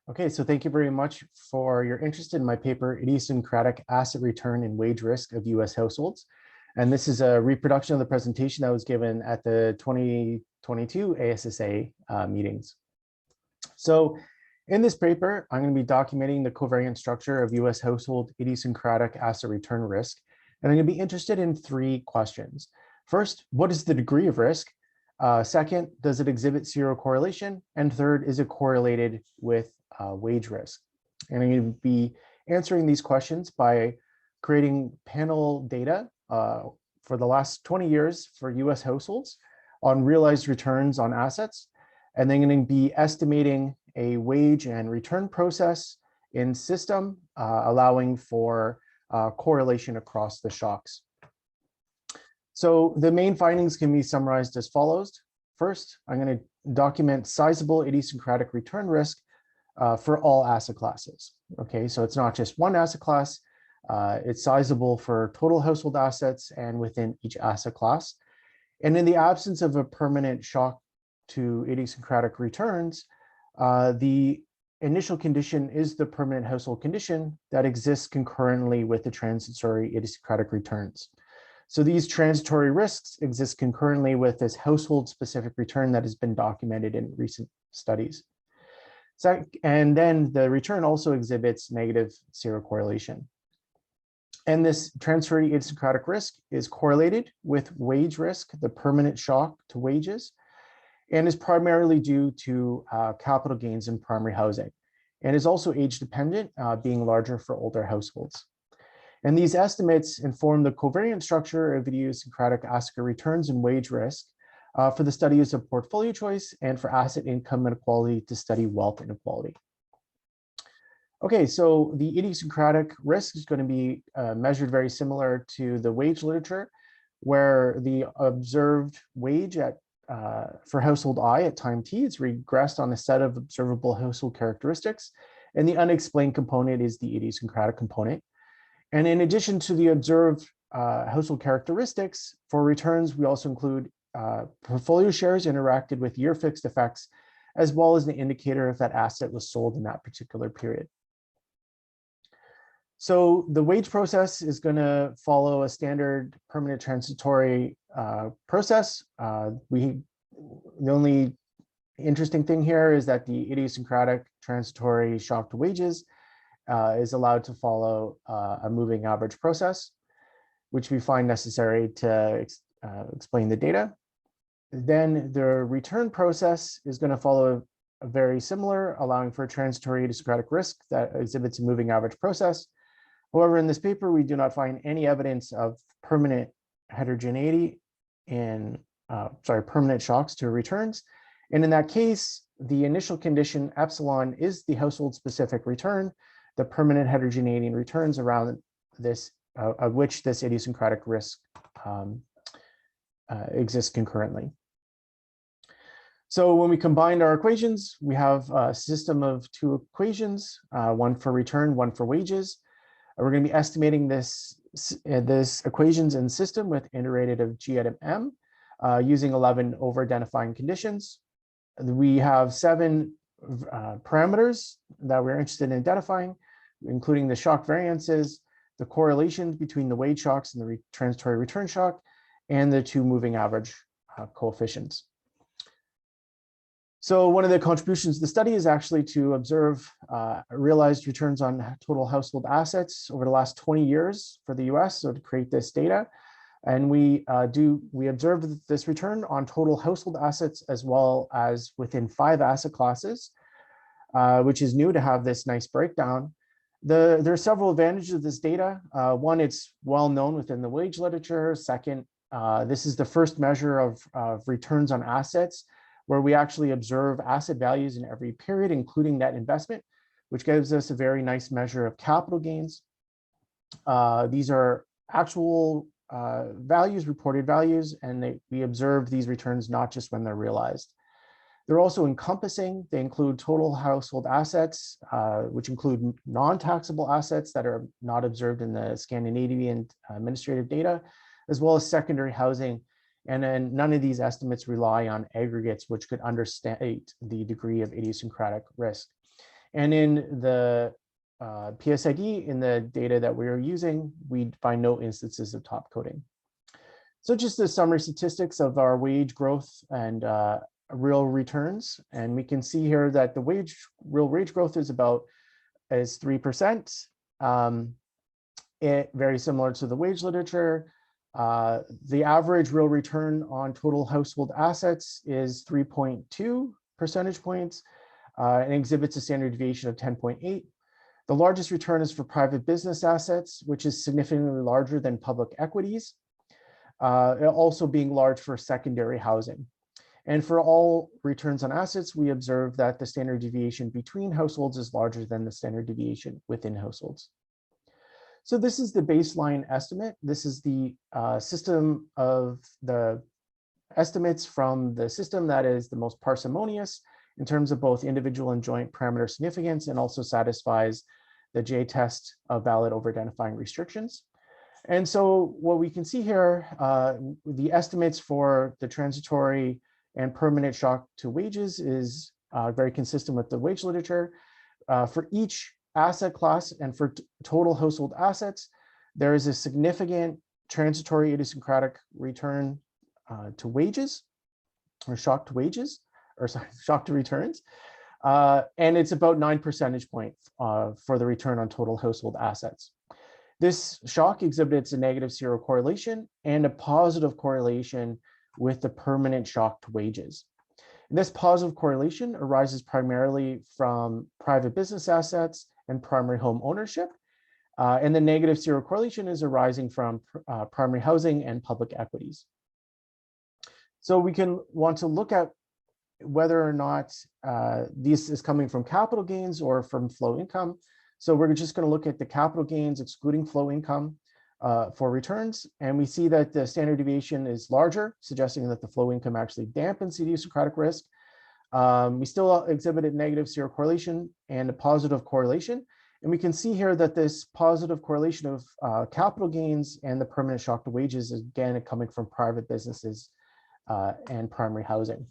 Okay, so thank you very much for your interest in my paper, Idiosyncratic Asset Return and Wage Risk of US Households. And this is a reproduction of the presentation that was given at the 2022 ASSA meetings. So in this paper, I'm going to be documenting the covariant structure of US household idiosyncratic asset return risk. And I'm going to be interested in three questions. First, what is the degree of risk? Second, does it exhibit zero correlation? And third, is it correlated with wage risk? And I'm going to be answering these questions by creating panel data for the last 20 years for US households on realized returns on assets. And then going to be estimating a wage and return process in system, allowing for correlation across the shocks. So the main findings can be summarized as follows. First, I'm going to document sizable idiosyncratic return risk for all asset classes. Okay, so it's not just one asset class, it's sizable for total household assets and within each asset class. And in the absence of a permanent shock to idiosyncratic returns, the initial condition is the permanent household condition that exists concurrently with the transitory idiosyncratic returns. So these transitory risks exist concurrently with this household-specific return that has been documented in recent studies. And then the return also exhibits negative zero correlation. And this transitory idiosyncratic risk is correlated with wage risk, the permanent shock to wages, and is primarily due to capital gains in primary housing, and is also age dependent, being larger for older households. And these estimates inform the covariant structure of idiosyncratic asset returns and wage risk for the studies of portfolio choice and for asset income inequality to study wealth inequality. Okay, so the idiosyncratic risk is going to be measured very similar to the wage literature, where the observed wage for household I at time t is regressed on a set of observable household characteristics, and the unexplained component is the idiosyncratic component. And in addition to the observed household characteristics, for returns, we also include portfolio shares interacted with year fixed effects, as well as the indicator if that asset was sold in that particular period. So the wage process is going to follow a standard permanent transitory process. The only interesting thing here is that the idiosyncratic transitory shock to wages is allowed to follow a moving average process, which we find necessary to explain the data. Then the return process is going to follow a very similar, allowing for a transitory idiosyncratic risk that exhibits a moving average process. However, in this paper, we do not find any evidence of permanent heterogeneity in, permanent shocks to returns. And in that case, the initial condition epsilon is the household specific return, the permanent heterogeneity in returns around this, of which this idiosyncratic risk exists concurrently. So when we combine our equations, we have a system of two equations, one for return, one for wages. We're going to be estimating this equations in system with iterated of g at m using 11 over-identifying conditions. We have 7 parameters that we're interested in identifying, including the shock variances, the correlations between the wage shocks and the transitory return shock, and the two moving average coefficients. So one of the contributions to the study is actually to observe realized returns on total household assets over the last 20 years for the US, so to create this data. And we observed this return on total household assets as well as within 5 asset classes, which is new to have this nice breakdown. There are several advantages of this data. One, it's well known within the wage literature. Second, this is the first measure of returns on assets, where we actually observe asset values in every period, including net investment, which gives us a very nice measure of capital gains. These are actual values, reported values, and we observe these returns not just when they're realized. They're also encompassing. They include total household assets, which include non-taxable assets that are not observed in the Scandinavian administrative data, as well as secondary housing. And then none of these estimates rely on aggregates, which could understate the degree of idiosyncratic risk. And in the PSID, in the data that we are using, we find no instances of top coding. So just the summary statistics of our wage growth and real returns. And we can see here that the real wage growth is 3%. It very similar to the wage literature. The average real return on total household assets is 3.2 percentage points and exhibits a standard deviation of 10.8. The largest return is for private business assets, which is significantly larger than public equities, also being large for secondary housing. And for all returns on assets, we observe that the standard deviation between households is larger than the standard deviation within households. So this is the baseline estimate. This is the system of the estimates from the system that is the most parsimonious in terms of both individual and joint parameter significance, and also satisfies the J test of valid over identifying restrictions. And so what we can see here, the estimates for the transitory and permanent shock to wages is very consistent with the wage literature. For each asset class and for total household assets, there is a significant transitory idiosyncratic return to wages, or shock to wages, or sorry, shock to returns. And it's about 9 percentage points for the return on total household assets. This shock exhibits a negative zero correlation and a positive correlation with the permanent shock to wages. And this positive correlation arises primarily from private business assets and primary home ownership. And the negative zero correlation is arising from primary housing and public equities. So we can want to look at whether or not this is coming from capital gains or from flow income. So we're just going to look at the capital gains excluding flow income for returns. And we see that the standard deviation is larger, suggesting that the flow income actually dampens idiosyncratic risk. We still exhibit a negative zero correlation and a positive correlation. And we can see here that this positive correlation of capital gains and the permanent shock to wages is again coming from private businesses and primary housing.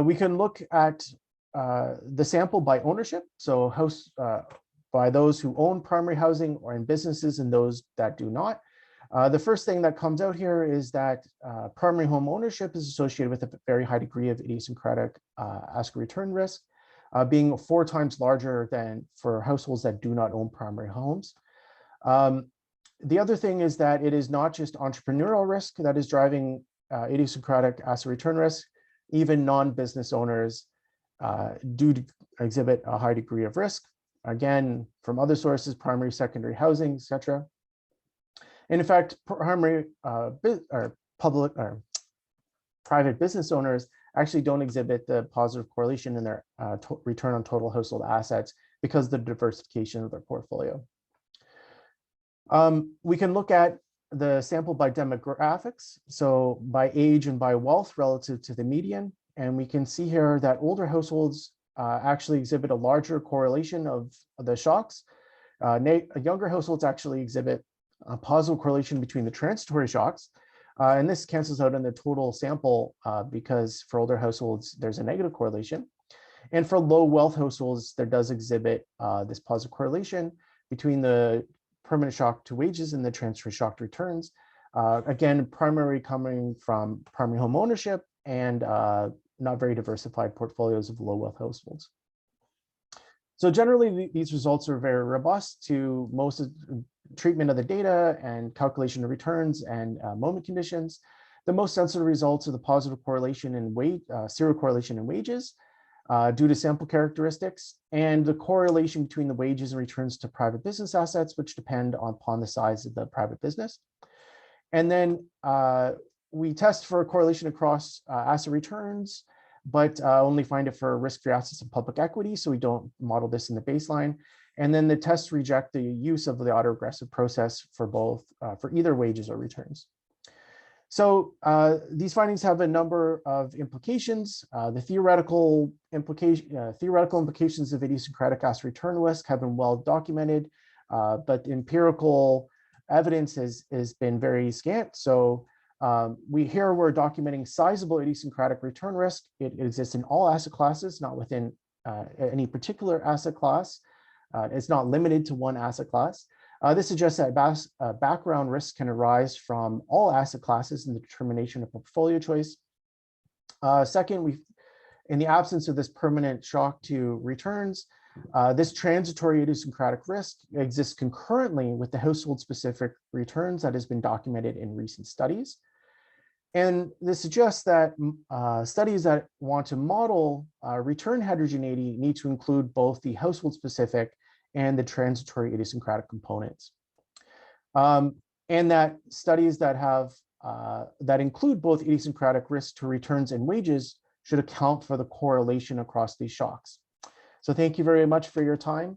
We can look at the sample by ownership. So by those who own primary housing or in businesses and those that do not. The first thing that comes out here is that primary home ownership is associated with a very high degree of idiosyncratic ASSA return risk, being 4 times larger than for households that do not own primary homes. The other thing is that it is not just entrepreneurial risk that is driving idiosyncratic ASSA return risk. Even non-business owners do exhibit a high degree of risk, again, from other sources, primary, secondary housing, etc. And in fact, primary public or private business owners actually don't exhibit the positive correlation in their return on total household assets because of the diversification of their portfolio. We can look at the sample by demographics, so by age and by wealth relative to the median. And we can see here that older households actually exhibit a larger correlation of the shocks. Younger households actually exhibit a positive correlation between the transitory shocks. And this cancels out in the total sample because for older households, there's a negative correlation. And for low wealth households, there does exhibit this positive correlation between the permanent shock to wages and the transitory shock to returns. Again, primary coming from primary home ownership and not very diversified portfolios of low wealth households. So generally, these results are very robust to most of treatment of the data and calculation of returns and moment conditions. The most sensitive results are the positive correlation in zero correlation in wages due to sample characteristics, and the correlation between the wages and returns to private business assets, which depend upon the size of the private business. And then we test for correlation across asset returns, but only find it for risk-free assets and public equity, so we don't model this in the baseline. And then the tests reject the use of the autoregressive process for both, for either wages or returns. So these findings have a number of implications. The theoretical implications of idiosyncratic ASSA return risk have been well documented, but empirical evidence has been very scant. So we're documenting sizable idiosyncratic return risk. It exists in all asset classes, not within any particular asset class. It's not limited to one asset class. This suggests that background risks can arise from all asset classes in the determination of portfolio choice. Second, in the absence of this permanent shock to returns, this transitory idiosyncratic risk exists concurrently with the household-specific returns that has been documented in recent studies. And this suggests that studies that want to model return heterogeneity need to include both the household-specific and the transitory idiosyncratic components. And that studies that have that include both idiosyncratic risk to returns and wages should account for the correlation across these shocks. So thank you very much for your time.